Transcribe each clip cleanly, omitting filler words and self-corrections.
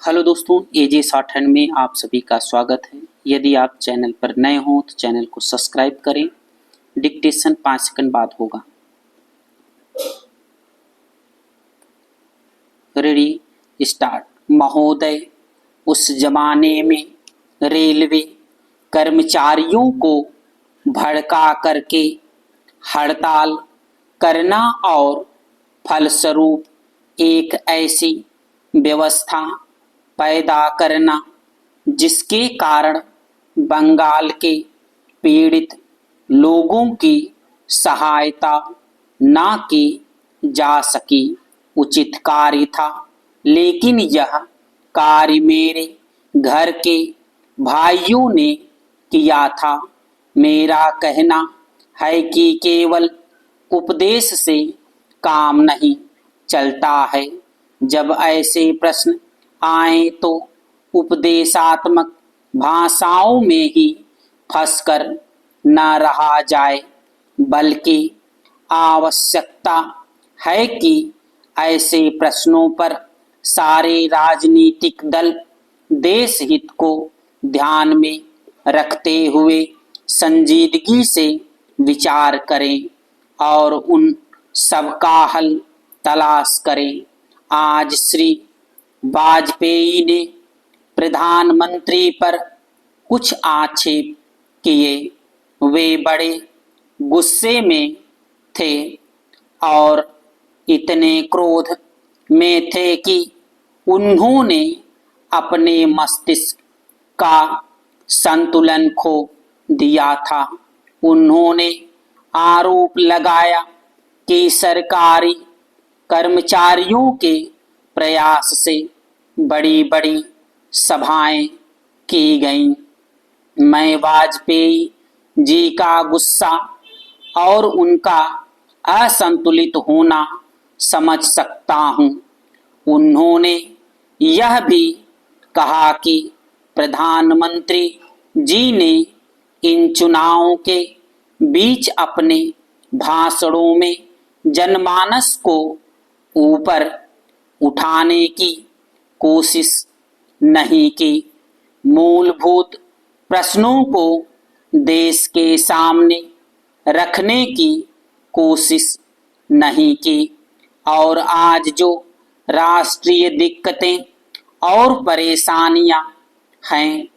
Hello दोस्तों, एजे short hand में आप सभी का स्वागत है। यदि आप चैनल पर नए हों तो चैनल को सब्सक्राइब करें। डिक्टेशन 5 सेकंड बाद होगा। Ready, start. महोदय, उस जमाने में रेलवे कर्मचारियों को भड़का करके हड़ताल करना और फलस्वरूप एक ऐसी व्यवस्था पैदा करना जिसके कारण बंगाल के पीड़ित लोगों की सहायता न की जा सकी, उचित कार्य था। लेकिन यह कार्य मेरे घर के भाइयों ने किया था। मेरा कहना है कि केवल उपदेश से काम नहीं चलता है। जब ऐसे प्रश्न आए तो उपदेशात्मक भाषाओं में ही फंसकर न रहा जाए, बल्कि आवश्यकता है कि ऐसे प्रश्नों पर सारे राजनीतिक दल देश हित को ध्यान में रखते हुए संजीदगी से विचार करें और उन सबका हल तलाश करें। आज श्री वाजपेयी ने प्रधानमंत्री पर कुछ आक्षेप किए। वे बड़े गुस्से में थे और इतने क्रोध में थे कि उन्होंने अपने मस्तिष्क का संतुलन खो दिया था। उन्होंने आरोप लगाया कि सरकारी कर्मचारियों के प्रयास से बड़ी बड़ी सभाएं की गईं। मैं वाजपेयी जी का गुस्सा और उनका असंतुलित होना समझ सकता हूं। उन्होंने यह भी कहा कि प्रधानमंत्री जी ने इन चुनावों के बीच अपने भाषणों में जनमानस को ऊपर उठाने की कोशिश नहीं की, मूलभूत प्रश्नों को देश के सामने रखने की कोशिश नहीं की और आज जो राष्ट्रीय दिक्कतें और परेशानियां हैं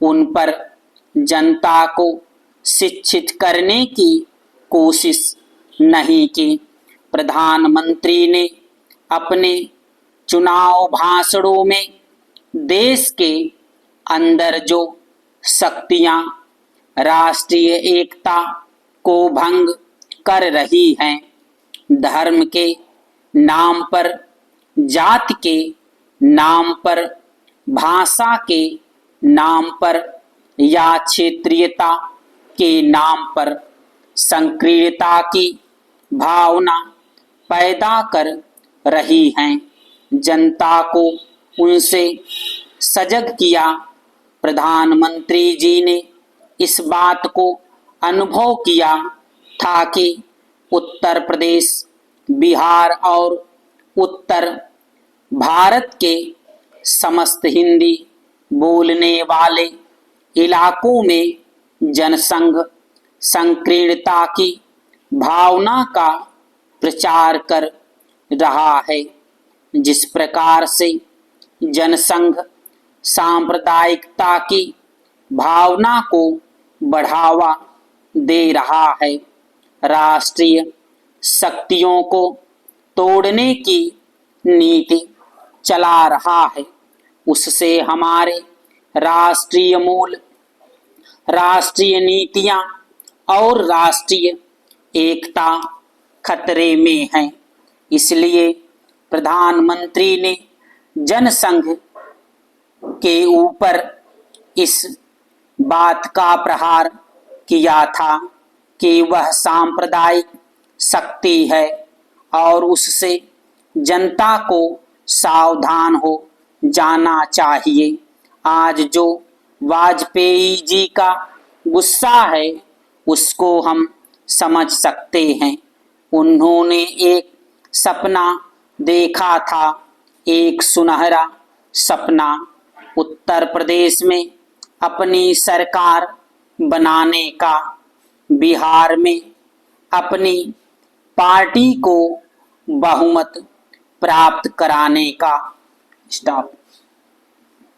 उन पर जनता को शिक्षित करने की कोशिश नहीं की। प्रधानमंत्री ने अपने चुनाव भाषणों में देश के अंदर जो शक्तियां राष्ट्रीय एकता को भंग कर रही हैं, धर्म के नाम पर, जाति के नाम पर, भाषा के नाम पर या क्षेत्रीयता के नाम पर संकीर्णता की भावना पैदा कर रही हैं, जनता को उनसे सजग किया। प्रधानमंत्री जी ने इस बात को अनुभव किया था कि उत्तर प्रदेश, बिहार और उत्तर भारत के समस्त हिंदी बोलने वाले इलाकों में जनसंघ संकीर्णता की भावना का प्रचार कर रहा है। जिस प्रकार से जनसंघ सांप्रदायिकता की भावना को बढ़ावा दे रहा है, राष्ट्रीय शक्तियों को तोड़ने की नीति चला रहा है, उससे हमारे राष्ट्रीय मूल, राष्ट्रीय नीतियां और राष्ट्रीय एकता खतरे में है। इसलिए प्रधानमंत्री ने जनसंघ के ऊपर इस बात का प्रहार किया था कि वह सांप्रदायिक शक्ति है और उससे जनता को सावधान हो जाना चाहिए। आज जो वाजपेयी जी का गुस्सा है उसको हम समझ सकते हैं। उन्होंने एक सपना देखा था, एक सुनहरा सपना उत्तर प्रदेश में अपनी सरकार बनाने का, बिहार में अपनी पार्टी को बहुमत प्राप्त कराने का। स्टॉप।